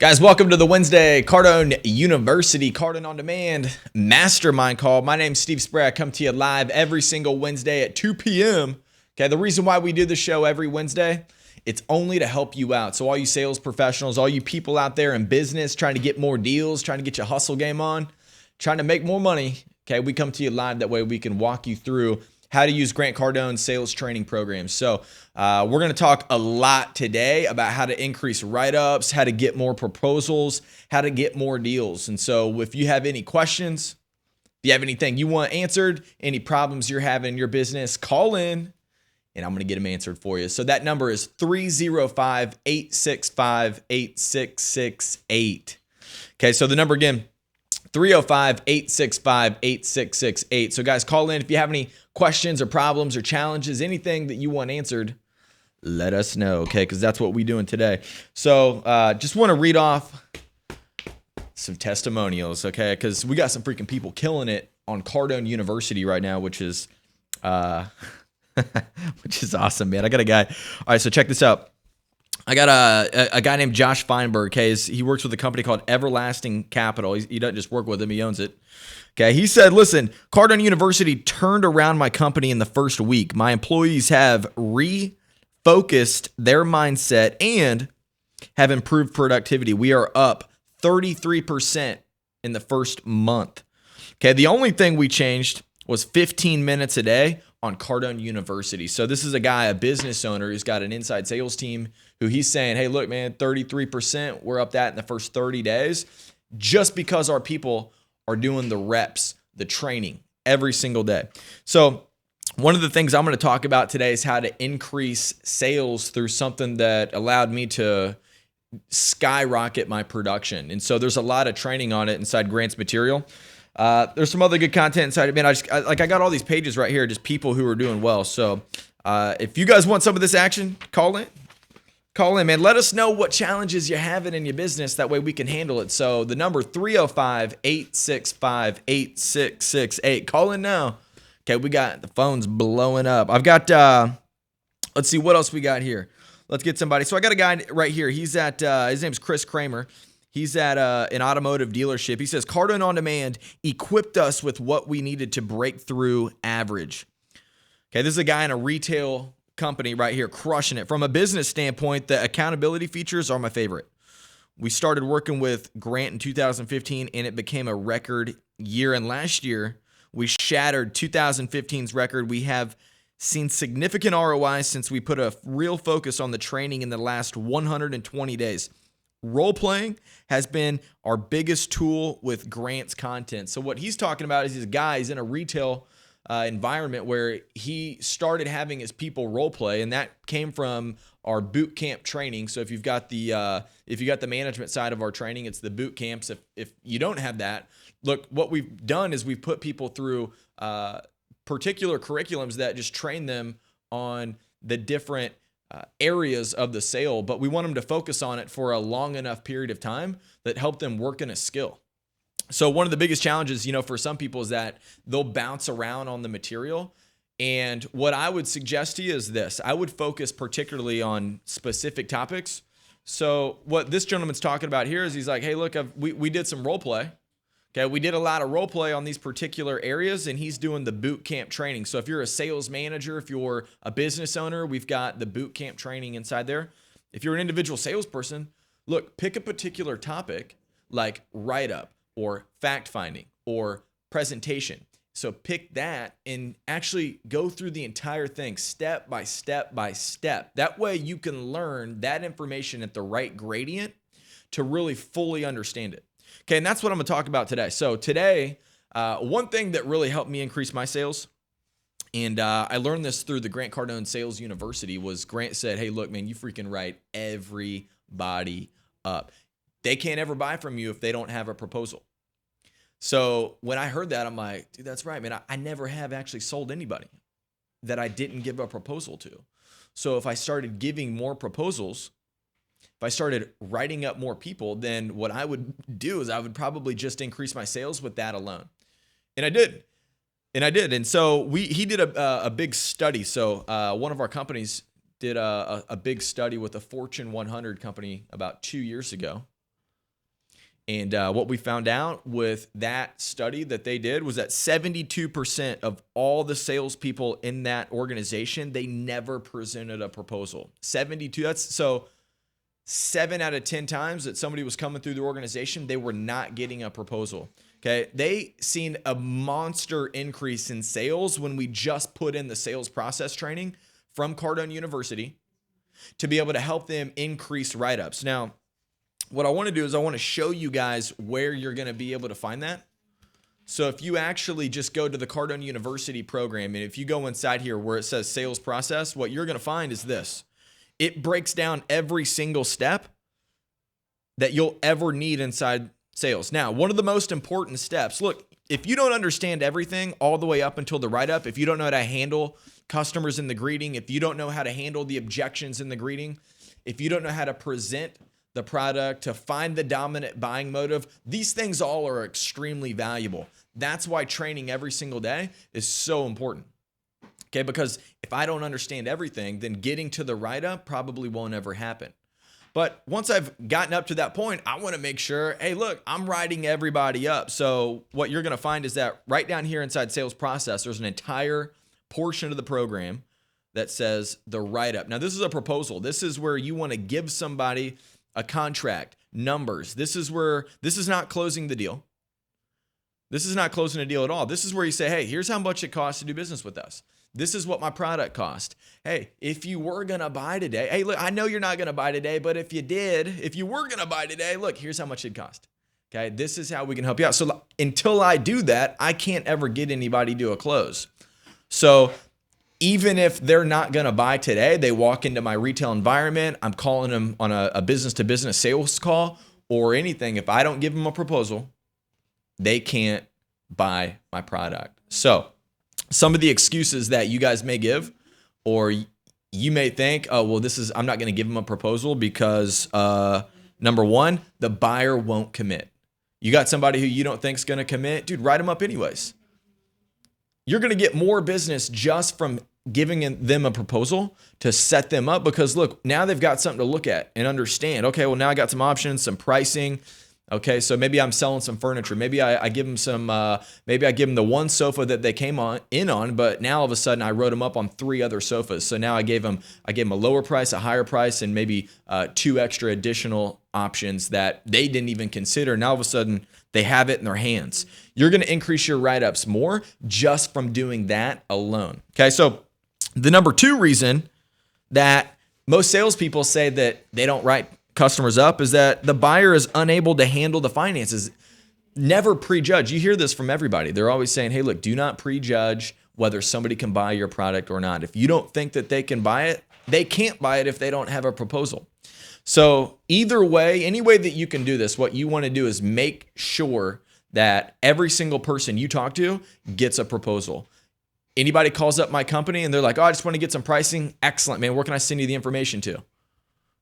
Guys, welcome to the Wednesday Cardone University Cardone On Demand Mastermind call. My name's Steve Spray. I come to you live every single Wednesday at 2 p.m. Okay, the reason why we do the show every Wednesday, it's only to help you out. So all you sales professionals, all you people out there in business trying to get more deals, trying to get your hustle game on, trying to make more money, okay, we come to you live. That way we can walk you through how to use Grant Cardone's sales training programs. So we're going to talk a lot today about how to increase write-ups, how to get more proposals, how to get more deals. And so if you have any questions, if you have anything you want answered, any problems you're having in your business, call in and I'm going to get them answered for you. So that number is 305-865-8668. Okay, so the number again, 305-865-8668. So guys, call in if you have any questions or problems or challenges, anything that you want answered, let us know, okay? Because that's what we're doing today. So just want to read off some testimonials, okay? Because we got some freaking people killing it on Cardone University right now, which is which is awesome, man. I got a guy. All right, so check this out. I got a guy named Josh Feinberg. Okay, he works with a company called Everlasting Capital. He doesn't just work with him; he owns it. Okay, he said, "Listen, Cardone University turned around my company in the first week. My employees have refocused their mindset and have improved productivity. We are up 33% in the first month." Okay, the only thing we changed was 15 minutes a day on Cardone University. So this is a guy, a business owner, who's got an inside sales team who he's saying, hey, look, man, 33%, we're up that in the first 30 days just because our people are doing the reps, the training every single day. So one of the things I'm going to talk about today is how to increase sales through something that allowed me to skyrocket my production. And so there's a lot of training on it inside Grant's material. There's some other good content inside it. Man, I got all these pages right here, just people who are doing well. So if you guys want some of this action, call in. Call in, man. Let us know what challenges you're having in your business. That way we can handle it. So the number 305-865-8668. Call in now. Okay, we got the phones blowing up. I've got, let's see what else we got here. Let's get somebody. So I got a guy right here. He's at, his name's Chris Kramer. He's at an automotive dealership. He says, Cardone On Demand equipped us with what we needed to break through average. Okay, this is a guy in a retail company right here, crushing it. From a business standpoint, the accountability features are my favorite. We started working with Grant in 2015, and it became a record year. And last year, we shattered 2015's record. We have seen significant ROI since we put a real focus on the training in the last 120 days. Role-playing has been our biggest tool with Grant's content. So what he's talking about is his guys in a retail environment where he started having his people role play, and that came from our boot camp training. So if you've got the management side of our training, it's the boot camps. If you don't have that, look, what we've done is we've put people through particular curriculums that just train them on the different areas of the sale, but we want them to focus on it for a long enough period of time that help them work in a skill. So one of the biggest challenges, for some people is that they'll bounce around on the material. And what I would suggest to you is this. I would focus particularly on specific topics. So what this gentleman's talking about here is he's like, hey, look, we did some role play. Okay, we did a lot of role play on these particular areas, and he's doing the boot camp training. So if you're a sales manager, if you're a business owner, we've got the boot camp training inside there. If you're an individual salesperson, look, pick a particular topic like write-up or fact-finding or presentation. So pick that and actually go through the entire thing step by step by step. That way you can learn that information at the right gradient to really fully understand it. Okay, and that's what I'm going to talk about today. So today, one thing that really helped me increase my sales, and I learned this through the Grant Cardone Sales University, was Grant said, hey, look, man, you freaking write everybody up. They can't ever buy from you if they don't have a proposal. So when I heard that, I'm like, dude, that's right, man. I never have actually sold anybody that I didn't give a proposal to. So if I started giving more proposals, if I started writing up more people, then what I would do is I would probably just increase my sales with that alone. And I did. And so he did a big study. So one of our companies did a big study with a Fortune 100 company about 2 years ago. And what we found out with that study that they did was that 72% of all the salespeople in that organization, they never presented a proposal. 72, that's so 7 out of 10 times that somebody was coming through the organization, they were not getting a proposal. Okay. They seen a monster increase in sales when we just put in the sales process training from Cardone University to be able to help them increase write-ups. Now, what I want to do is I want to show you guys where you're going to be able to find that. So if you actually just go to the Cardone University program, and if you go inside here where it says sales process, what you're going to find is this. It breaks down every single step that you'll ever need inside sales. Now, one of the most important steps, look, if you don't understand everything all the way up until the write-up, if you don't know how to handle customers in the greeting, if you don't know how to handle the objections in the greeting, if you don't know how to present the product, to find the dominant buying motive, these things all are extremely valuable. That's why training every single day is so important. Okay, because if I don't understand everything, then getting to the write-up probably won't ever happen. But once I've gotten up to that point, I want to make sure, hey, look, I'm writing everybody up. So what you're going to find is that right down here inside sales process, there's an entire portion of the program that says the write-up. Now, this is a proposal. This is where you want to give somebody a contract, numbers. This is not closing the deal. This is not closing a deal at all. This is where you say, hey, here's how much it costs to do business with us. This is what my product cost. Hey, if you were going to buy today, hey, look, I know you're not going to buy today, but if you were going to buy today, look, here's how much it cost. Okay, this is how we can help you out. So until I do that, I can't ever get anybody to a close. So even if they're not going to buy today, they walk into my retail environment, I'm calling them on a business-to-business sales call or anything. If I don't give them a proposal, they can't buy my product. So some of the excuses that you guys may give, or you may think, oh, well, I'm not going to give them a proposal because number one, the buyer won't commit. You got somebody who you don't think is going to commit, dude, write them up anyways. You're going to get more business just from giving them a proposal to set them up, because look, now they've got something to look at and understand. Okay, well, now I got some options, some pricing. Okay, so maybe I'm selling some furniture. Maybe I give them maybe I give them the one sofa that they came in on, but now all of a sudden I wrote them up on 3 other sofas. So now I gave them a lower price, a higher price, and maybe 2 extra additional options that they didn't even consider. Now all of a sudden they have it in their hands. You're going to increase your write-ups more just from doing that alone. Okay, so the number 2 reason that most salespeople say that they don't write customers up is that the buyer is unable to handle the finances. Never prejudge. You hear this from everybody. They're always saying, hey, look, do not prejudge whether somebody can buy your product or not. If you don't think that they can buy it, they can't buy it if they don't have a proposal. So either way, any way that you can do this, what you want to do is make sure that every single person you talk to gets a proposal. Anybody calls up my company and they're like, oh, I just want to get some pricing. Excellent, man. Where can I send you the information to?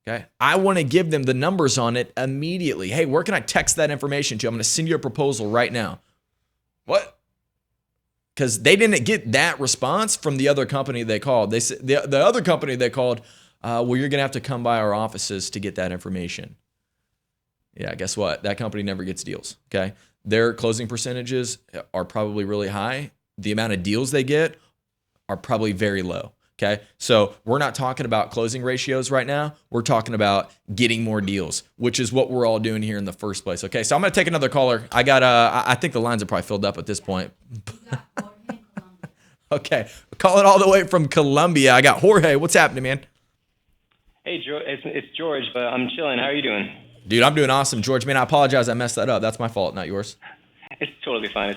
Okay. I want to give them the numbers on it immediately. Hey, where can I text that information to? I'm going to send you a proposal right now. What? Because they didn't get that response from the other company they called. They said the other company they called, well, you're going to have to come by our offices to get that information. Yeah, guess what? That company never gets deals. Okay. Their closing percentages are probably really high. The amount of deals they get are probably very low. Okay, so we're not talking about closing ratios right now. We're talking about getting more deals, which is what we're all doing here in the first place. Okay, so I'm going to take another caller. I think the lines are probably filled up at this point. Okay, calling all the way from Colombia. I got Jorge. What's happening, man? Hey, George, it's George, but I'm chilling. How are you doing? Dude, I'm doing awesome, George. Man, I apologize. I messed that up. That's my fault, not yours. It's totally fine.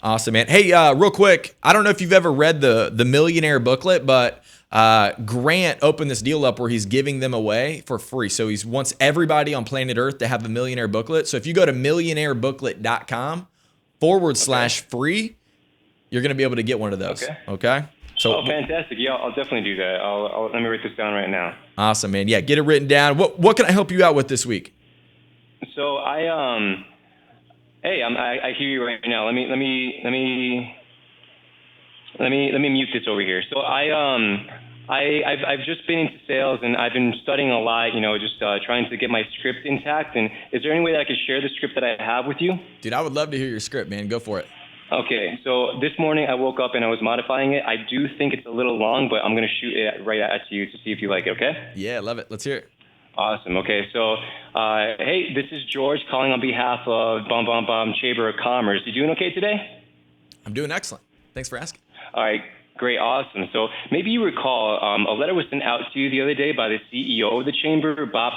Awesome, man. Hey, real quick, I don't know if you've ever read the Millionaire booklet, but Grant opened this deal up where he's giving them away for free. So he wants everybody on planet Earth to have the Millionaire booklet. So if you go to millionairebooklet.com/free, you're going to be able to get one of those. Okay? So, fantastic. Yeah, I'll definitely do that. Let me write this down right now. Awesome, man. Yeah, get it written down. What can I help you out with this week? So Hey, I hear you right now. Let me mute this over here. So I've just been into sales, and I've been studying a lot, just trying to get my script intact. And is there any way that I could share the script that I have with you? Dude, I would love to hear your script, man. Go for it. Okay, so this morning I woke up and I was modifying it. I do think it's a little long, but I'm going to shoot it right at you to see if you like it, okay? Yeah, love it. Let's hear it. Awesome. Okay, so, hey, this is George calling on behalf of Chamber of Commerce. You doing okay today? I'm doing excellent. Thanks for asking. All right, great, awesome. So maybe you recall a letter was sent out to you the other day by the CEO of the Chamber, Bob.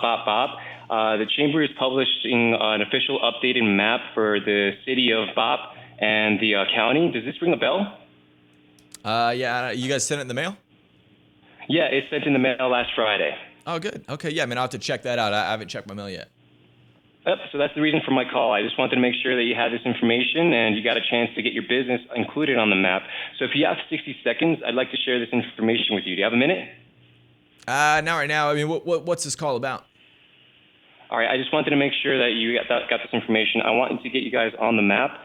The Chamber is publishing an official updated map for the city of Bob and the county. Does this ring a bell? Yeah, you guys sent it in the mail? Yeah, it sent in the mail last Friday. Oh, good. Okay, yeah, man, I'll have to check that out. I haven't checked my mail yet. Yep, so that's the reason for my call. I just wanted to make sure that you had this information and you got a chance to get your business included on the map. So if you have 60 seconds, I'd like to share this information with you. Do you have a minute? Not right now. I mean, what's this call about? All right, I just wanted to make sure that you got this information. I want to get you guys on the map.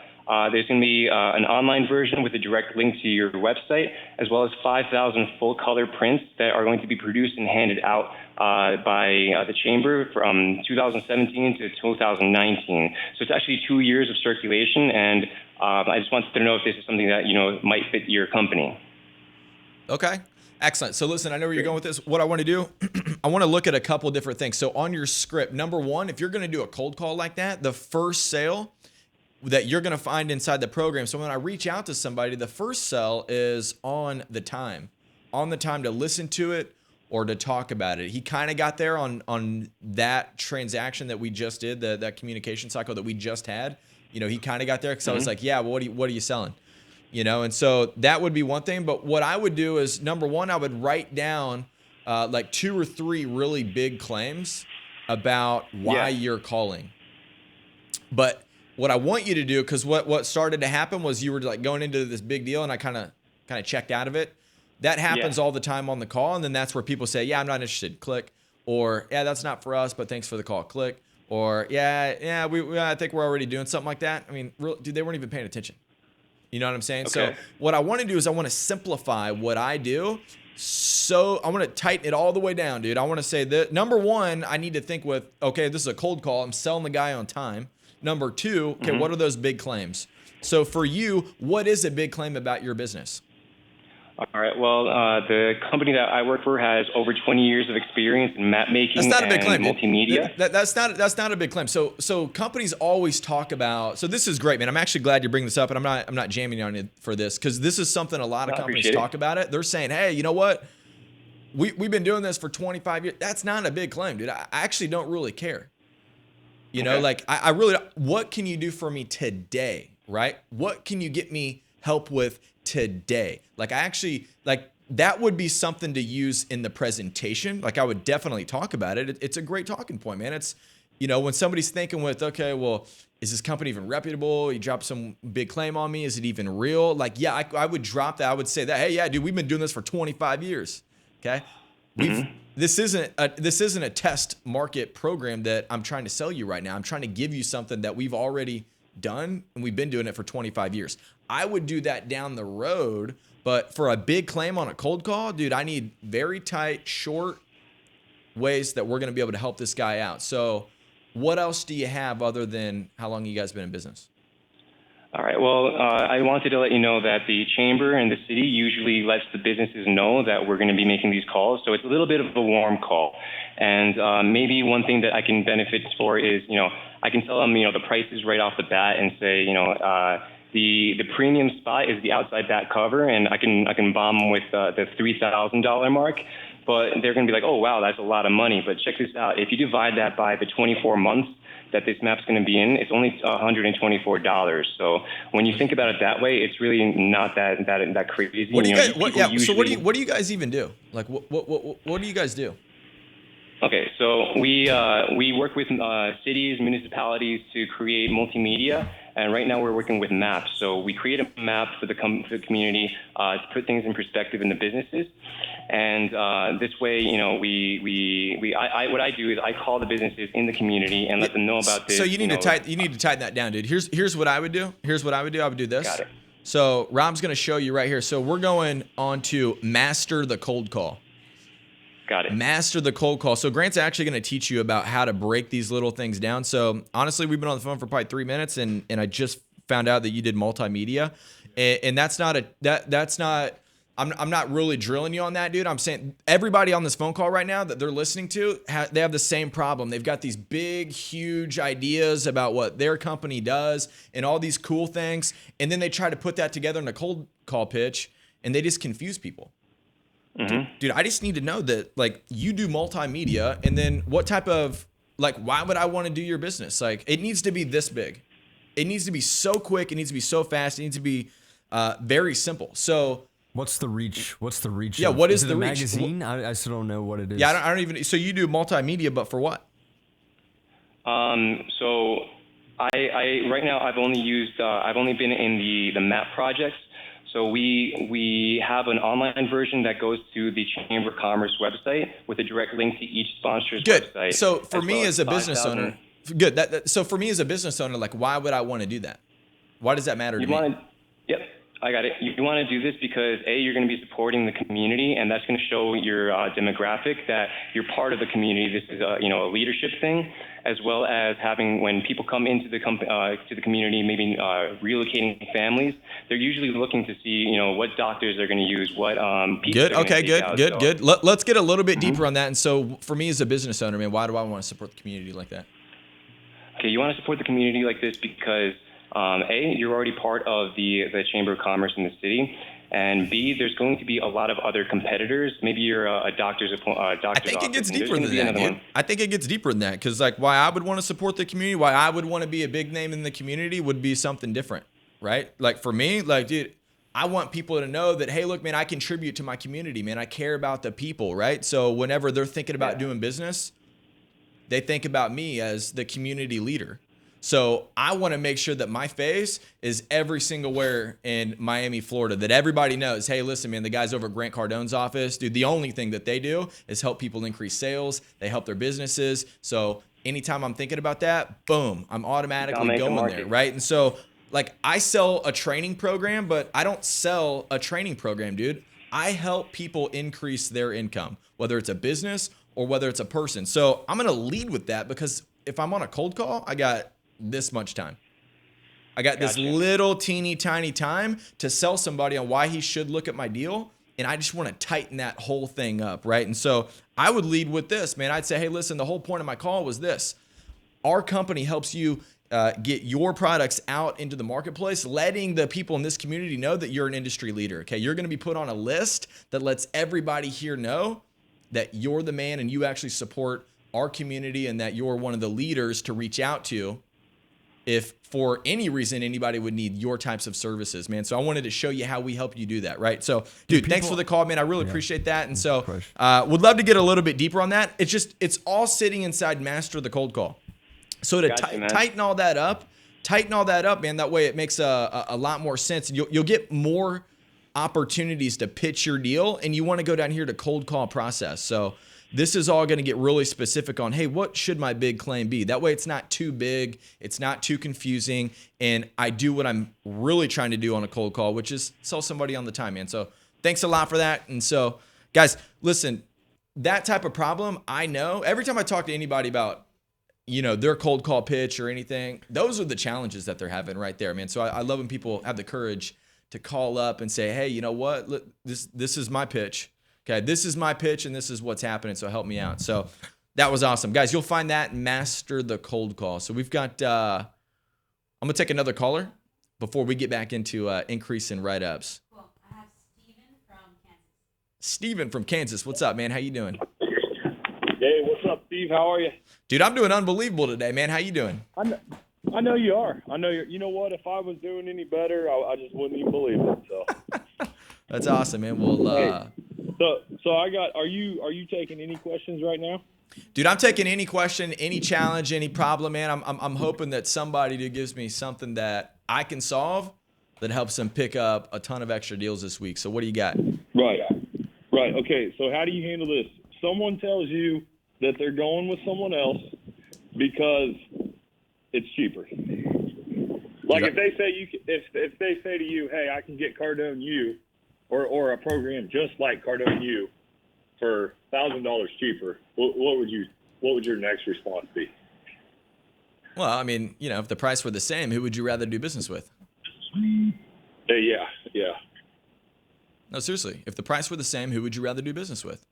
There's going to be an online version with a direct link to your website, as well as 5,000 full-color prints that are going to be produced and handed out by the Chamber from 2017 to 2019. So it's actually 2 years of circulation, and I just wanted to know if this is something that might fit your company. Okay. Excellent. So listen, I know where you're going with this. What I want to do, I want to look at a couple of different things. So on your script, number one, if you're going to do a cold call like that, the first sale that you're going to find inside the program. So when I reach out to somebody, the first sell is on the time to listen to it or to talk about it. He kind of got there on that transaction that we just did, that communication cycle that we just had. He kind of got there because I was like, yeah, well, what are you selling? And so that would be one thing. But what I would do is, number one, I would write down like 2 or 3 really big claims about why you're calling. But what I want you to do, because what started to happen was you were like going into this big deal and I kind of checked out of it. That happens all the time on the call. And then that's where people say, yeah, I'm not interested. Click. Or, yeah, that's not for us, but thanks for the call. Click. Or, yeah, I think we're already doing something like that. I mean, dude, they weren't even paying attention. You know what I'm saying? Okay. So what I want to do is I want to simplify what I do. So I want to tighten it all the way down, dude. I want to say that number one, I need to think with, okay, this is a cold call. I'm selling the guy on time. Number two, okay, what are those big claims? So for you, what is a big claim about your business? All right. Well, the company that I work for has over 20 years of experience in map making. That's not a big claim. Multimedia. That's not a big claim. So companies always talk about. So this is great, man. I'm actually glad you're bringing this up, and I'm not jamming on you for this because this is something a lot of companies talk about it. They're saying, hey, you know what? We've been doing this for 25 years. That's not a big claim, dude. I actually don't really care. Like I really, what can you do for me today, right? What can you get me help with today? Like that would be something to use in the presentation. Like I would definitely talk about it. It's a great talking point, man. It's, when somebody's thinking with, okay, well, is this company even reputable? You drop some big claim on me. Is it even real? Like, yeah, I would drop that. I would say that, hey, yeah, dude, we've been doing this for 25 years. Okay. This isn't a test market program that I'm trying to sell you right now. I'm trying to give you something that we've already done and we've been doing it for 25 years. I would do that down the road, but for a big claim on a cold call, dude, I need very tight, short ways that we're going to be able to help this guy out. So what else do you have other than how long you guys been in business? All right. Well, I wanted to let you know that the Chamber and the city usually lets the businesses know that we're going to be making these calls. So it's a little bit of a warm call. And maybe one thing that I can benefit for is, I can tell them, the prices right off the bat and say, the premium spot is the outside back cover, and I can bomb them with the $3,000 mark. But they're going to be like, oh, wow, that's a lot of money. But check this out. If you divide that by the 24 months that this map's going to be in, it's only $124. So when you think about it that way, it's really not that crazy. What do you guys? So what do you guys even do? Like what do you guys do? Okay, so we work with cities, municipalities to create multimedia, and right now we're working with maps. So we create a map for the community to put things in perspective in the businesses, and this way, what I do is I call the businesses in the community and let them know about this. So you need to tighten that down, dude. Here's what I would do. I would do this. Got it. So Rob's going to show you right here. So we're going on to master the cold call. Got it. Master the cold call. So Grant's actually going to teach you about how to break these little things down. So honestly, we've been on the phone for probably 3 minutes, and I just found out that you did multimedia, and that's not that's not. I'm not really drilling you on that, dude. I'm saying everybody on this phone call right now that they're listening to, they have the same problem. They've got these big, huge ideas about what their company does and all these cool things, and then they try to put that together in a cold call pitch, and they just confuse people. Mm-hmm. Dude, I just need to know that, like, you do multimedia, and then what type of, like, why would I want to do your business? Like, it needs to be this big. It needs to be so quick. It needs to be so fast. It needs to be very simple. So what's the reach? Yeah, what is it the a reach? magazine? I still don't know what it is. Yeah, I don't even. So you do multimedia, but for what? So I right now I've only been in the map projects. So we have an online version that goes to the Chamber of Commerce website with a direct link to each sponsor's Good. website. So for me as a 5,000. business owner, good. So for me as a business owner, like, why would I want to do that? Why does that matter to me? Yep, I got it. You want to do this because you're going to be supporting the community, and that's going to show your demographic that you're part of the community. This is a leadership thing, as well as having when people come into the to the community, maybe relocating families, they're usually looking to see what doctors they're going to use, what people. Good. Okay. Good. Let's get a little bit deeper on that. And so for me as a business owner, man, why do I want to support the community like that? Okay, you want to support the community like this because you're already part of the Chamber of Commerce in the city, and B, there's going to be a lot of other competitors. Maybe you're a doctor's office. I think it gets deeper than that, dude. I think it gets deeper than that because, like, why I would want to support the community, why I would want to be a big name in the community would be something different, right? Like, for me, like, dude, I want people to know that, hey, look, man, I contribute to my community, man. I care about the people, right? So whenever they're thinking about doing business, they think about me as the community leader. So I want to make sure that my face is every single where in Miami, Florida, that everybody knows, hey, listen, man, the guys over at Grant Cardone's office, dude, the only thing that they do is help people increase sales. They help their businesses. So anytime I'm thinking about that, boom, I'm automatically going there, right? And so, like, I sell a training program, but I don't sell a training program, dude. I help people increase their income, whether it's a business or whether it's a person. So I'm going to lead with that because if I'm on a cold call, I got this much time. I got this little teeny tiny time to sell somebody on why he should look at my deal. And I just want to tighten that whole thing up, right? And so I would lead with this, man. I'd say, hey, listen, the whole point of my call was this. Our company helps you get your products out into the marketplace, letting the people in this community know that you're an industry leader, okay? You're going to be put on a list that lets everybody here know that you're the man and you actually support our community and that you're one of the leaders to reach out to if for any reason anybody would need your types of services, man. So I wanted to show you how we help you do that, right? So, dude, thanks for the call, man. I really appreciate that. And so would love to get a little bit deeper on that. It's all sitting inside Master the Cold Call. So to tighten all that up, man, that way it makes a lot more sense. And you'll get more opportunities to pitch your deal, and you want to go down here to cold call process. So this is all going to get really specific on, hey, what should my big claim be? That way it's not too big, it's not too confusing, and I do what I'm really trying to do on a cold call, which is sell somebody on the time, man. So thanks a lot for that. And so, guys, listen, that type of problem, I know every time I talk to anybody about, their cold call pitch or anything, those are the challenges that they're having right there, man. So I love when people have the courage to call up and say, hey, you know what? Look, this is my pitch. Okay, this is my pitch and this is what's happening, so help me out. So that was awesome. Guys, you'll find that Master the Cold Call. So we've got, I'm going to take another caller before we get back into increase in write-ups. Cool. I have Steven from Kansas. Steven from Kansas. What's up, man? How you doing? Hey, what's up, Steve? How are you? Dude, I'm doing unbelievable today, man. How you doing? I know you are. I know you're. You know what? If I was doing any better, I just wouldn't even believe it. So that's awesome, man. Well, so I got. Are you taking any questions right now? Dude, I'm taking any question, any challenge, any problem, man. I'm hoping that somebody gives me something that I can solve that helps them pick up a ton of extra deals this week. So what do you got? Right. Okay. So how do you handle this? Someone tells you that they're going with someone else because it's cheaper. Like if they say if they say to you, hey, I can get Cardone U, or a program just like Cardone U, for $1,000 cheaper, what would your next response be? Well, I mean, if the price were the same, who would you rather do business with? Yeah. No, seriously. If the price were the same, who would you rather do business with?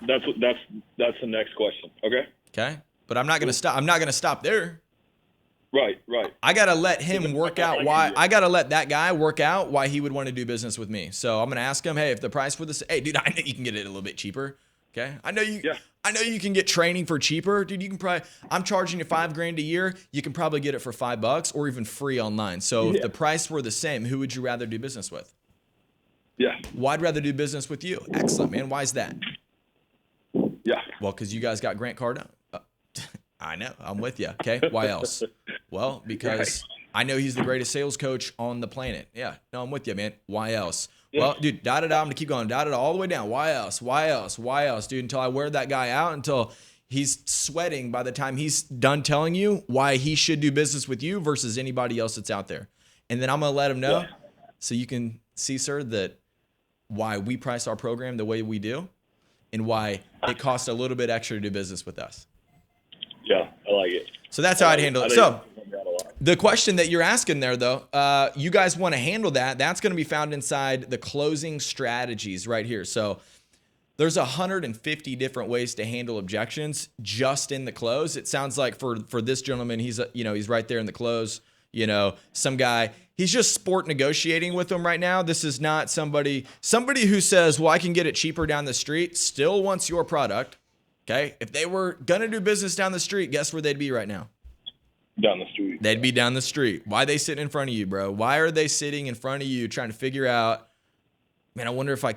That's the next question. Okay. Okay. But I'm not going to stop. I'm not going to stop there. Right. I got to let him work out why. I got to let that guy work out why he would want to do business with me. So I'm going to ask him, hey, if the price were the same, hey, dude, I know you can get it a little bit cheaper. Okay. I know you can get training for cheaper. Dude, you can probably, I'm charging you $5,000 a year. You can probably get it for $5 or even free online. So if the price were the same, who would you rather do business with? Yeah. Well, I'd rather do business with you. Excellent, man. Why is that? Yeah. Well, because you guys got Grant Cardone. I know. I'm with you. Okay. Why else? Well, because I know he's the greatest sales coach on the planet. Yeah. No, I'm with you, man. Why else? Yeah. Well, dude, I'm going to keep going. All the way down. Why else? Why else? Why else, dude? Until I wear that guy out, until he's sweating by the time he's done telling you why he should do business with you versus anybody else that's out there. And then I'm going to let him know so you can see, sir, that why we price our program the way we do and why it costs a little bit extra to do business with us. Yeah, I like it. So that's how I'd handle it. So the question that you're asking there, though, you guys want to handle that. That's going to be found inside the closing strategies right here. So there's 150 different ways to handle objections just in the close. It sounds like for this gentleman, he's right there in the close. Some guy, he's just sport negotiating with them right now. This is not somebody who says, well, I can get it cheaper down the street, still wants your product. Okay. If they were going to do business down the street, guess where they'd be right now? Down the street. They'd be down the street. Why are they sitting in front of you, bro? Why are they sitting in front of you trying to figure out, man, I wonder if I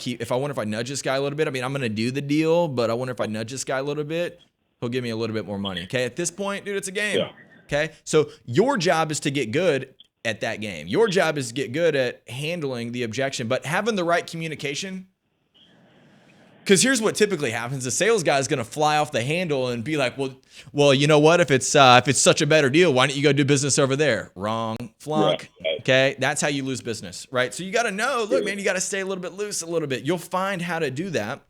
nudge this guy a little bit. I mean, I'm going to do the deal, but I wonder if I nudge this guy a little bit, he'll give me a little bit more money. Okay. At this point, dude, it's a game. Yeah. Okay. So your job is to get good at that game. Your job is to get good at handling the objection, but having the right communication. Because here's what typically happens: the sales guy is going to fly off the handle and be like, "Well, you know what? If it's such a better deal, why don't you go do business over there?" Wrong, flunk. Right. Okay, that's how you lose business, right? So you got to know, look, man, you got to stay a little bit loose, a little bit. You'll find how to do that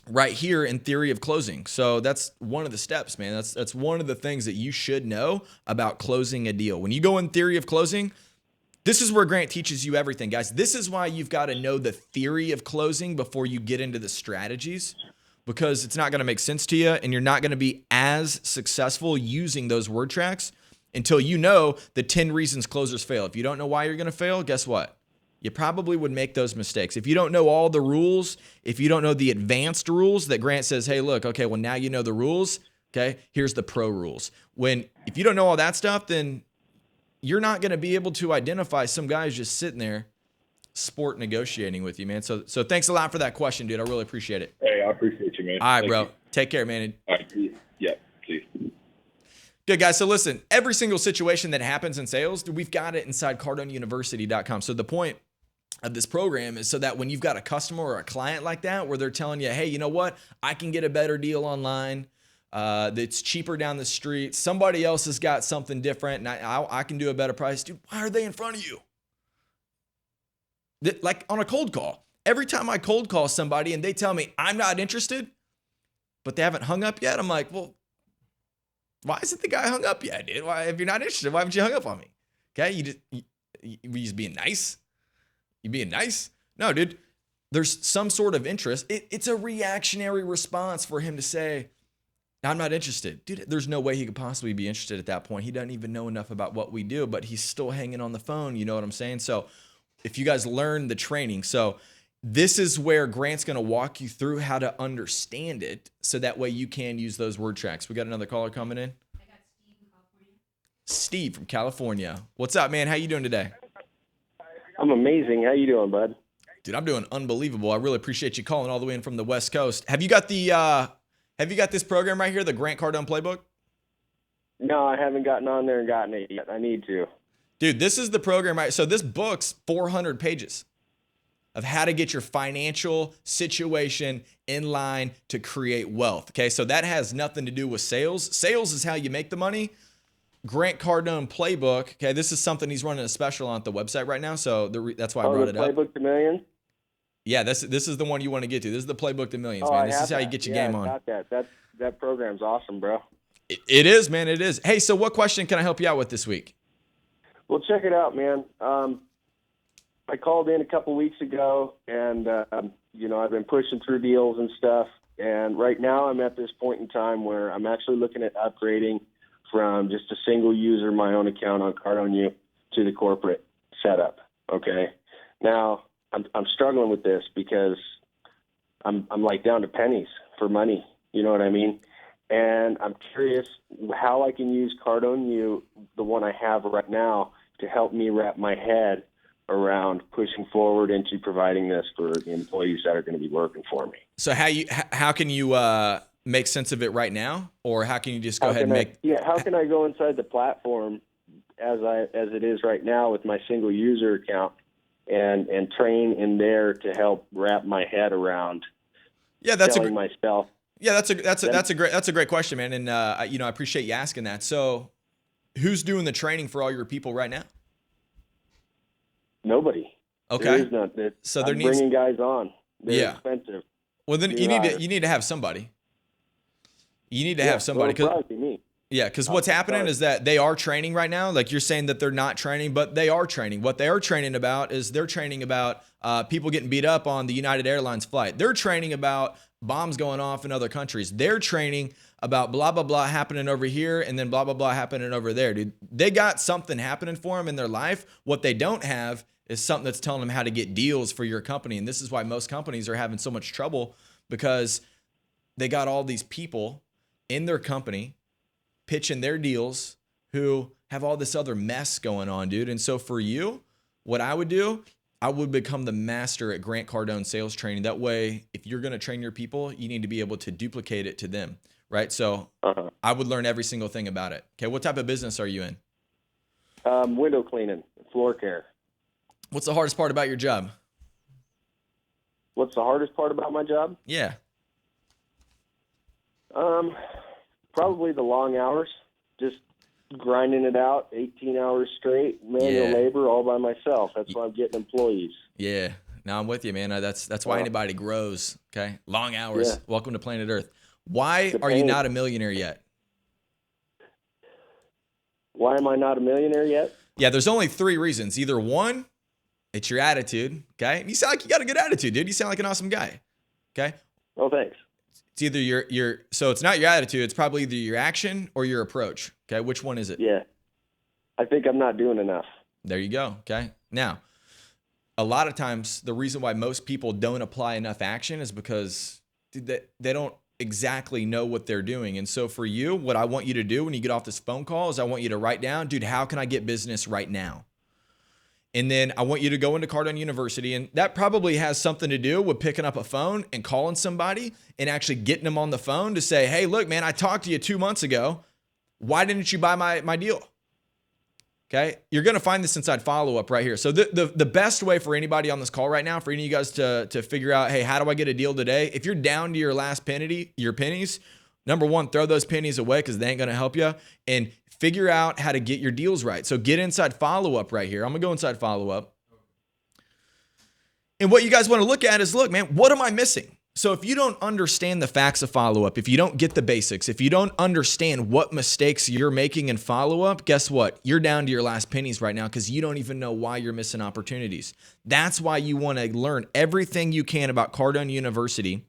right here in theory of closing. So that's one of the steps, man. That's one of the things that you should know about closing a deal. When you go in theory of closing, this is where Grant teaches you everything, guys. This is why you've got to know the theory of closing before you get into the strategies, because it's not going to make sense to you and you're not going to be as successful using those word tracks until you know the 10 reasons closers fail. If you don't know why you're going to fail, guess what? You probably would make those mistakes. If you don't know all the rules, if you don't know the advanced rules that Grant says, hey, look, okay, well, now you know the rules. Okay, here's the pro rules. If you don't know all that stuff, then you're not going to be able to identify some guys just sitting there sport negotiating with you, man. So thanks a lot for that question, dude. I really appreciate it. Hey, I appreciate you, man. All right, Thank bro. you. Take care, man. All right. Yeah, please. Good, guys. So listen, every single situation that happens in sales, we've got it inside CardoneUniversity.com. So the point of this program is so that when you've got a customer or a client like that, where they're telling you, hey, you know what? I can get a better deal online. That's cheaper down the street. Somebody else has got something different, and I can do a better price. Dude, why are they in front of you? Like on a cold call. Every time I cold call somebody and they tell me I'm not interested, but they haven't hung up yet, I'm like, well, why isn't the guy hung up yet, dude? Why, if you're not interested, why haven't you hung up on me? Okay, you just being nice? You being nice? No, dude. There's some sort of interest. It's a reactionary response for him to say, I'm not interested. Dude, there's no way he could possibly be interested at that point. He doesn't even know enough about what we do, but he's still hanging on the phone. You know what I'm saying? So if you guys learn the training, so this is where Grant's going to walk you through how to understand it so that way you can use those word tracks. We got another caller coming in. I got Steve from California. Steve from California. What's up, man? How you doing today? I'm amazing. How you doing, bud? Dude, I'm doing unbelievable. I really appreciate you calling all the way in from the West Coast. Have you got this program right here, the Grant Cardone playbook? No, I haven't gotten on there and gotten it yet. I need to. Dude, this is the program, right? So this book's 400 pages of how to get your financial situation in line to create wealth. Okay, so that has nothing to do with sales. Sales is how you make the money. Grant Cardone playbook. Okay, this is something he's running a special on at the website right now, so that's why I brought it up. Playbook to Millions? Yeah, this is the one you want to get to. This is the playbook to millions, Oh, man. I This have is how you that. get your Yeah, game I on. got that. That program's awesome, bro. It is, man. It is. Hey, so what question can I help you out with this week? Well, check it out, man. I called in a couple weeks ago, and I've been pushing through deals and stuff. And right now, I'm at this point in time where I'm actually looking at upgrading from just a single user, my own account on Cardone U, to the corporate setup. Okay. Now, I'm struggling with this because I'm like down to pennies for money. You know what I mean? And I'm curious how I can use Cardone U, the one I have right now, to help me wrap my head around pushing forward into providing this for the employees that are going to be working for me. So how can you make sense of it right now, or how can you just go ahead and make? How can I go inside the platform as it is right now with my single user account and train in there to help wrap my head around? Yeah, that's selling myself. Yeah, that's a great question, man, and I appreciate you asking that. So, who's doing the training for all your people right now? Nobody. Okay. There is none. So I'm bringing guys on. They're expensive. Well, then you need to have somebody. You need to have somebody. Well, it'll probably be me. Yeah, because what's happening is that they are training right now. Like you're saying that they're not training, but they are training. What they are training about is they're training about people getting beat up on the United Airlines flight. They're training about bombs going off in other countries. They're training about blah, blah, blah happening over here and then blah, blah, blah happening over there, dude. They got something happening for them in their life. What they don't have is something that's telling them how to get deals for your company. And this is why most companies are having so much trouble, because they got all these people in their company pitching their deals who have all this other mess going on, dude. And so for you, what I would do, I would become the master at Grant Cardone sales training. That way, if you're going to train your people, you need to be able to duplicate it to them, right? So I would learn every single thing about it. Okay, what type of business are you in? Window cleaning, floor care. What's the hardest part about your job? What's the hardest part about my job? Yeah. Probably the long hours, just grinding it out, 18 hours straight, manual labor all by myself. That's why I'm getting employees. Yeah. No, I'm with you, man. That's why anybody grows. Okay. Long hours. Yeah. Welcome to planet Earth. Why are you not a millionaire yet? Why am I not a millionaire yet? Yeah, there's only 3 reasons. Either one, it's your attitude. Okay. You sound like you got a good attitude, dude. You sound like an awesome guy. Okay. Oh, thanks. It's either so it's not your attitude. It's probably either your action or your approach. Okay. Which one is it? Yeah. I think I'm not doing enough. There you go. Okay. Now, a lot of times the reason why most people don't apply enough action is because they don't exactly know what they're doing. And so for you, what I want you to do when you get off this phone call is I want you to write down, dude, how can I get business right now? And then I want you to go into Cardone University, and that probably has something to do with picking up a phone and calling somebody and actually getting them on the phone to say, hey, look, man, I talked to you 2 months ago. Why didn't you buy my deal? Okay. You're going to find this inside follow-up right here. So the best way for anybody on this call right now, for any of you guys to figure out, hey, how do I get a deal today? If you're down to your last penny, your pennies, number one, throw those pennies away because they ain't going to help you, and figure out how to get your deals right. So get inside follow-up right here. I'm going to go inside follow-up. And what you guys want to look at is, look, man, what am I missing? So if you don't understand the facts of follow-up, if you don't get the basics, if you don't understand what mistakes you're making in follow-up, guess what? You're down to your last pennies right now because you don't even know why you're missing opportunities. That's why you want to learn everything you can about Cardone University.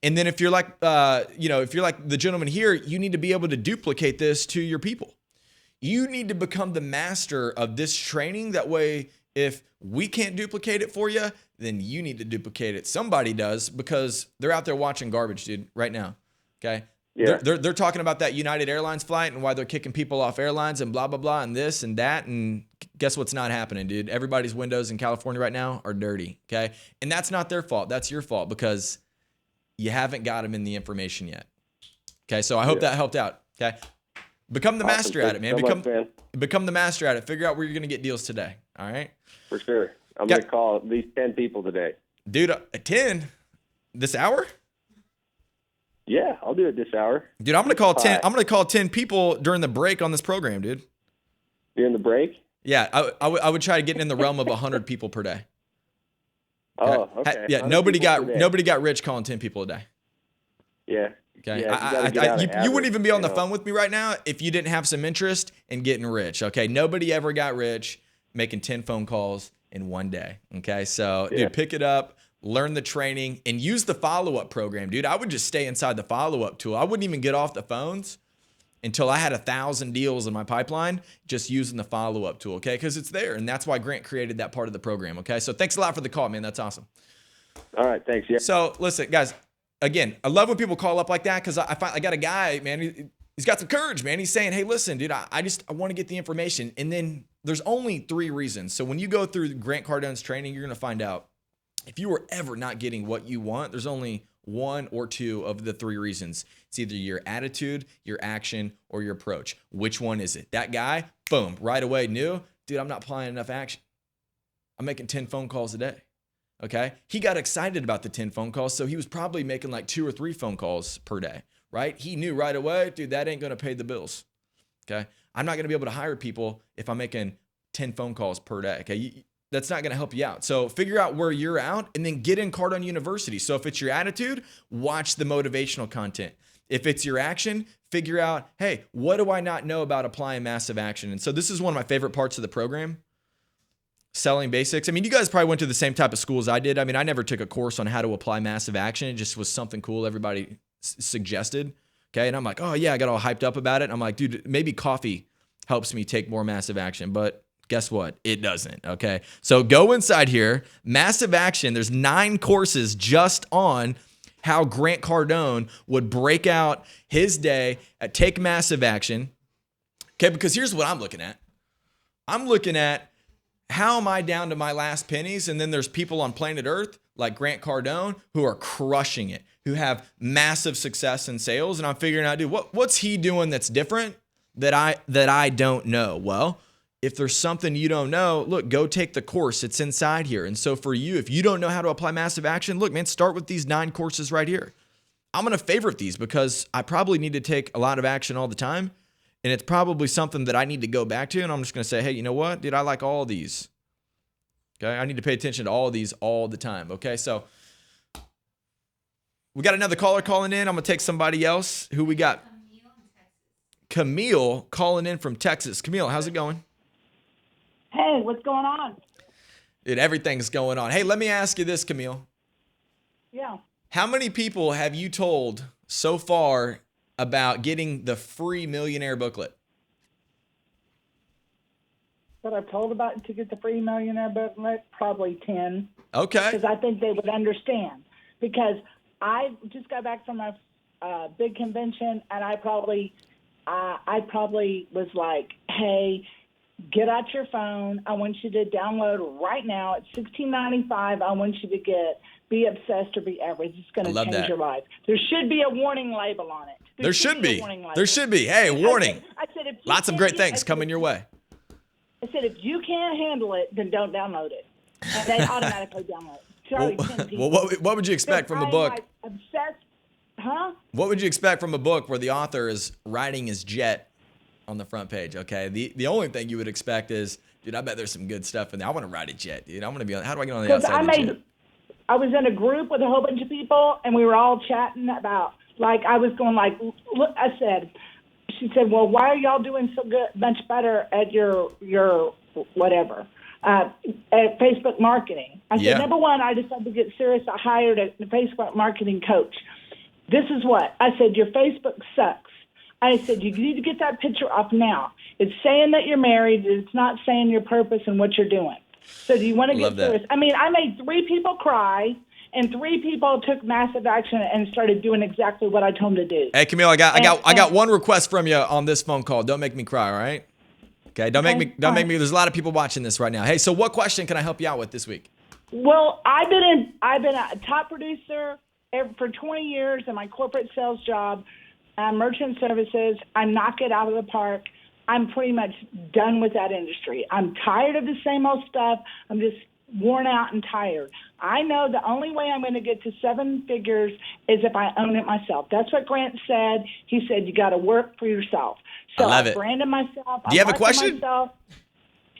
And then if you're like, if you're like the gentleman here, you need to be able to duplicate this to your people. You need to become the master of this training. That way, if we can't duplicate it for you, then you need to duplicate it. Somebody does, because they're out there watching garbage, dude, right now. Okay. Yeah. They're talking about that United Airlines flight and why they're kicking people off airlines and blah, blah, blah, and this and that. And guess what's not happening, dude? Everybody's windows in California right now are dirty. Okay. And that's not their fault. That's your fault because you haven't got them in the information yet. Okay. So I hope that helped out. Okay. Become the master at it, man. Become the master at it. Figure out where you're going to get deals today. All right. For sure. I'm going to call at least 10 people today. Dude, 10 this hour? Yeah, I'll do it this hour. Dude, I'm going to call 10. I'm going to call 10 people during the break on this program, dude. During the break? Yeah, I would try to get in the realm of 100 people per day. Oh, okay. Yeah, 100 nobody people per day. got rich calling 10 people a day. Yeah. Okay, Yeah, you gotta get out of you habit, wouldn't even be on the you know. phone with me right now if you didn't have some interest in getting rich. Okay, nobody ever got rich making 10 phone calls in one day. Okay, so Yeah. dude, pick it up, learn the training, and use the follow-up program, dude. I would just stay inside the follow-up tool. I wouldn't even get off the phones until I had 1,000 deals in my pipeline, just using the follow-up tool. Okay, because it's there, and that's why Grant created that part of the program. Okay, so thanks a lot for the call, man. That's awesome. All right, thanks. Yeah. So listen, guys. Again, I love when people call up like that because I got a guy, man. He's got some courage, man. He's saying, "Hey, listen, dude. I want to get the information." And then there's only 3 reasons. So when you go through Grant Cardone's training, you're gonna find out if you were ever not getting what you want. There's only 1 or 2 of the 3 reasons. It's either your attitude, your action, or your approach. Which one is it? That guy, boom, right away knew, dude. I'm not applying enough action. I'm making 10 phone calls a day. Okay. He got excited about the 10 phone calls. So he was probably making like 2 or 3 phone calls per day, right? He knew right away, dude, that ain't going to pay the bills. Okay. I'm not going to be able to hire people if I'm making 10 phone calls per day. Okay. That's not going to help you out. So figure out where you're out and then get in Cardone University. So if it's your attitude, watch the motivational content. If it's your action, figure out, hey, what do I not know about applying massive action? And so this is one of my favorite parts of the program. Selling basics. I mean, you guys probably went to the same type of school as I did. I mean, I never took a course on how to apply massive action. It just was something cool everybody suggested. Okay. And I'm like, oh yeah, I got all hyped up about it. I'm like, dude, maybe coffee helps me take more massive action, but guess what? It doesn't. Okay. So go inside here, massive action. There's 9 courses just on how Grant Cardone would break out his day at take massive action. Okay. Because here's what I'm looking at. I'm looking at, how am I down to my last pennies? And then there's people on planet Earth like Grant Cardone who are crushing it, who have massive success in sales. And I'm figuring out, dude, what's he doing that's different that I don't know? Well, if there's something you don't know, look, go take the course. It's inside here. And so for you, if you don't know how to apply massive action, look, man, start with these 9 courses right here. I'm going to favorite these because I probably need to take a lot of action all the time. And it's probably something that I need to go back to. And I'm just going to say, hey, you know what, dude, I like all of these. Okay. I need to pay attention to all of these all the time. Okay. So we got another caller calling in. I'm going to take somebody else. Who we got? Camille calling in from Texas. Camille, how's it going? Hey, what's going on? Dude, everything's going on. Hey, let me ask you this, Camille. Yeah. How many people have you told so far about getting the free millionaire booklet? That I've told about to get the free millionaire booklet, probably 10. Okay. Because I think they would understand. Because I just got back from a big convention, and I probably was like, hey, get out your phone. I want you to download right now. It's $16.95. I want you to Be Obsessed or Be Average. It's going to change your life. There should be a warning label on it. There should be. There should be. Hey, warning. I said if lots of great things coming your way. I said, if you can't handle it, then don't download it. And they automatically download it. Sorry, 10 people. Well, what would you expect from a book? Like obsessed, huh? What would you expect from a book where the author is riding his jet on the front page? Okay, the only thing you would expect is, dude, I bet there's some good stuff in there. I want to ride a jet, dude. I want to be on. How do I get on the outside of the jet? I was in a group with a whole bunch of people, and we were all chatting about, like, I was going like, look, she said, well, why are y'all doing so good, much better at your whatever, at Facebook marketing? I said, number one, I decided to get serious. I hired a Facebook marketing coach. This is what I said, your Facebook sucks. I said, you need to get that picture off now. It's saying that you're married. It's not saying your purpose and what you're doing. So do you want to get serious? I mean, I made 3 people cry, and 3 people took massive action and started doing exactly what I told them to do. Hey, Camille, I got one request from you on this phone call. Don't make me cry, all right? Okay, don't make me. There's a lot of people watching this right now. Hey, so what question can I help you out with this week? Well, I've been a top producer for 20 years in my corporate sales job, merchant services. I knock it out of the park. I'm pretty much done with that industry. I'm tired of the same old stuff. I'm just worn out and tired. I know the only way I'm going to get to 7 figures is if I own it myself. That's what Grant said. He said you got to work for yourself. So I love it. Branded myself. Do you have a question?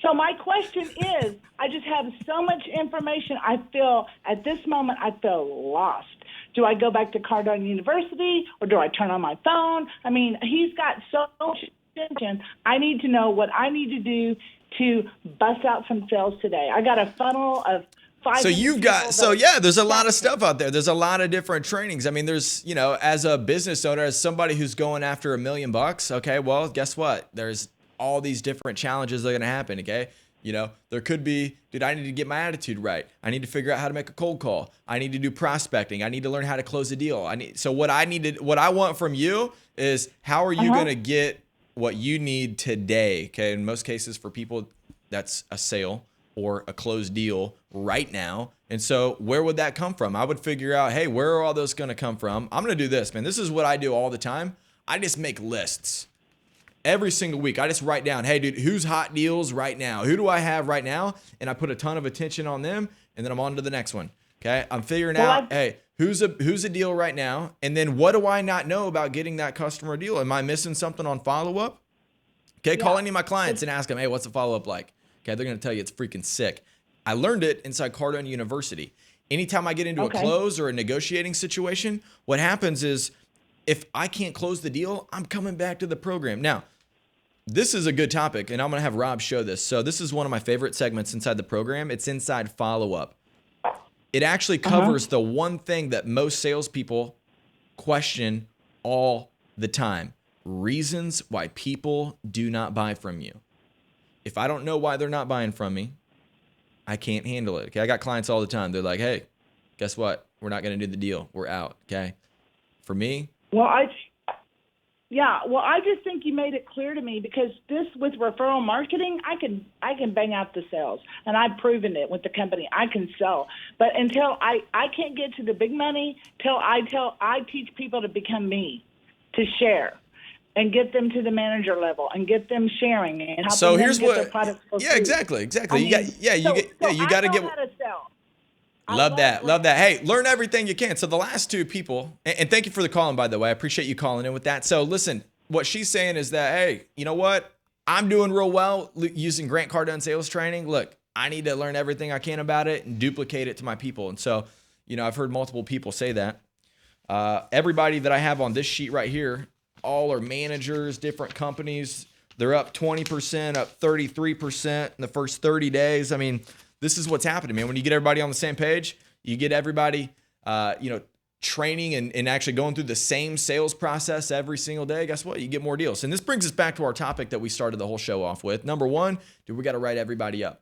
So my question is, I just have so much information. I feel at this moment, I feel lost. Do I go back to Cardone University or do I turn on my phone? I mean, he's got so much attention. I need to know what I need to do to bust out some sales today. I got a funnel of 5. So you've got, so yeah, there's a lot of stuff out there. There's a lot of different trainings. I mean, there's, you know, as a business owner, as somebody who's going after $1 million, okay, well, guess what? There's all these different challenges that are going to happen, okay? You know, there could be, dude, I need to get my attitude right. I need to figure out how to make a cold call. I need to do prospecting. I need to learn how to close a deal. What I want from you is, how are you going to get what you need today? Okay. In most cases for people, that's a sale or a closed deal right now. And so where would that come from? I would figure out, hey, where are all those going to come from? I'm going to do this, man. This is what I do all the time. I just make lists. Every single week, I just write down, hey, dude, who's hot deals right now? Who do I have right now? And I put a ton of attention on them, and then I'm on to the next one. Okay, I'm figuring out, hey, who's a deal right now? And then what do I not know about getting that customer deal? Am I missing something on follow-up? Okay, call any of my clients and ask them, hey, what's the follow-up like? Okay, they're going to tell you it's freaking sick. I learned it inside Cardone University. Anytime I get into a close or a negotiating situation, what happens is, if I can't close the deal, I'm coming back to the program. Now, this is a good topic, and I'm going to have Rob show this. So this is one of my favorite segments inside the program. It's inside follow-up. It actually covers the one thing that most salespeople question all the time: reasons why people do not buy from you. If I don't know why they're not buying from me, I can't handle it. Okay, I got clients all the time. They're like, hey, guess what? We're not going to do the deal. We're out. Okay. For me, I just think you made it clear to me, because this, with referral marketing, I can bang out the sales, and I've proven it with the company. I can sell, but until I can't get to the big money, till I teach people to become me, to share, and get them to the manager level, and get them sharing, and help them get their products for free. exactly. You got to get. How to sell. Love that. Hey, learn everything you can. So the last two people, and thank you for the calling, by the way. I appreciate you calling in with that. So listen, what she's saying is that, hey, you know what? I'm doing real well using Grant Cardone sales training. Look, I need to learn everything I can about it and duplicate it to my people. And so, you know, I've heard multiple people say that. Everybody that I have on this sheet right here, all are managers, different companies. They're up 20%, up 33% in the first 30 days. I mean, this is what's happening, man. When you get everybody on the same page, you get everybody, training and actually going through the same sales process every single day. Guess what? You get more deals. And this brings us back to our topic that we started the whole show off with. Number one, dude, we got to write everybody up.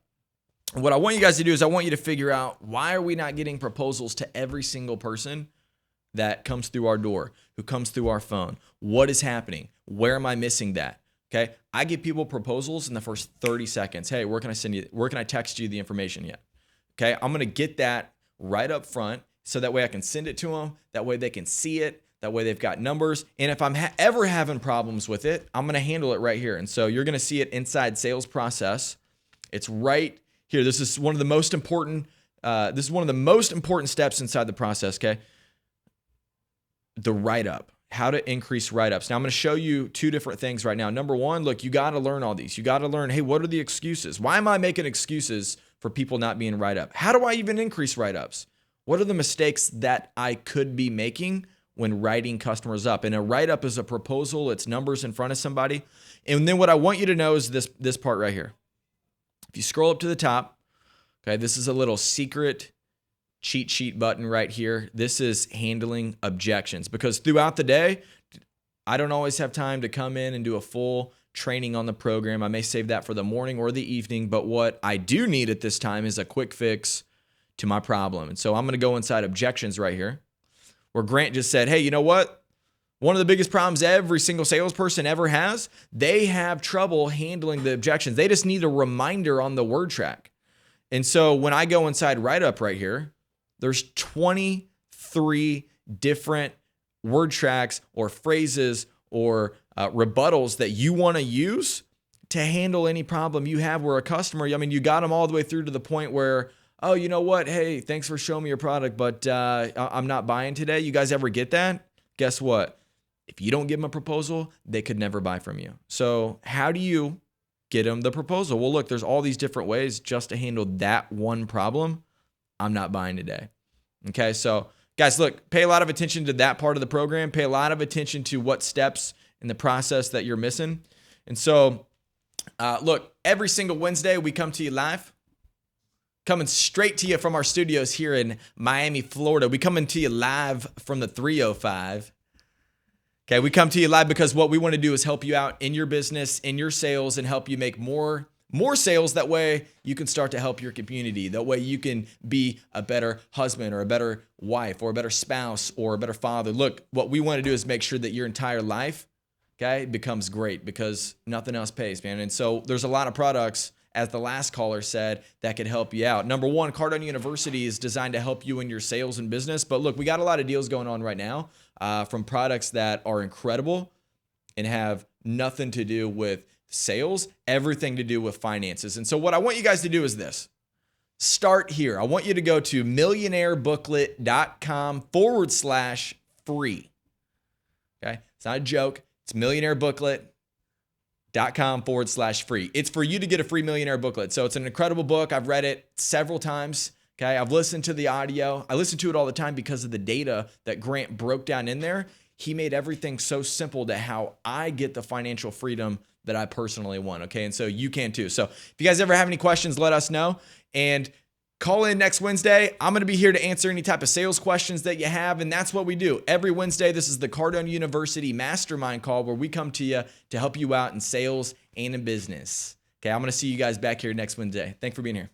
What I want you guys to do is I want you to figure out, why are we not getting proposals to every single person that comes through our door, who comes through our phone? What is happening? Where am I missing that? Okay. I give people proposals in the first 30 seconds. Hey, where can I text you the information yet? Okay. I'm going to get that right up front, so that way I can send it to them. That way they can see it. That way they've got numbers. And if I'm ever having problems with it, I'm going to handle it right here. And so you're going to see it inside sales process. It's right here. This is one of the most important steps inside the process. Okay. The write-up. How to increase write-ups. Now I'm going to show you two different things right now. Number one, look, you got to learn all these. You got to learn, hey, what are the excuses? Why am I making excuses for people not being write-up? How do I even increase write-ups? What are the mistakes that I could be making when writing customers up? And a write-up is a proposal. It's numbers in front of somebody. And then what I want you to know is this part right here. If you scroll up to the top, okay, this is a little secret cheat sheet button right here. This is handling objections, because throughout the day, I don't always have time to come in and do a full training on the program. I may save that for the morning or the evening, but what I do need at this time is a quick fix to my problem. And so I'm going to go inside objections right here, where Grant just said, hey, you know what? One of the biggest problems every single salesperson ever has, they have trouble handling the objections. They just need a reminder on the word track. And so when I go inside write-up right here, there's 23 different word tracks or phrases or rebuttals that you want to use to handle any problem you have where a customer, I mean, you got them all the way through to the point where, oh, you know what? Hey, thanks for showing me your product, but I'm not buying today. You guys ever get that? Guess what? If you don't give them a proposal, they could never buy from you. So how do you get them the proposal. Well, look, there's all these different ways just to handle that one problem. I'm not buying today. Okay, so guys, look, pay a lot of attention to that part of the program. Pay a lot of attention to what steps in the process that you're missing. And so, look, every single Wednesday we come to you live, coming straight to you from our studios here in Miami, Florida. We coming to you live from the 305. Okay, we come to you live because what we want to do is help you out in your business, in your sales, and help you make more sales. That way you can start to help your community. That way you can be a better husband or a better wife or a better spouse or a better father. Look, what we want to do is make sure that your entire life, okay, becomes great, because nothing else pays, man. And so there's a lot of products, as the last caller said, that could help you out. Number one, Cardone University is designed to help you in your sales and business. But look, we got a lot of deals going on right now from products that are incredible and have nothing to do with sales, everything to do with finances. And so what I want you guys to do is this. Start here. I want you to go to millionairebooklet.com/free. Okay. It's not a joke. It's millionairebooklet.com/free. It's for you to get a free millionaire booklet. So it's an incredible book. I've read it several times. Okay. I've listened to the audio. I listen to it all the time because of the data that Grant broke down in there. He made everything so simple to how I get the financial freedom that I personally want. Okay. And so you can too. So if you guys ever have any questions, let us know and call in next Wednesday. I'm going to be here to answer any type of sales questions that you have. And that's what we do every Wednesday. This is the Cardone University Mastermind call, where we come to you to help you out in sales and in business. Okay. I'm going to see you guys back here next Wednesday. Thanks for being here.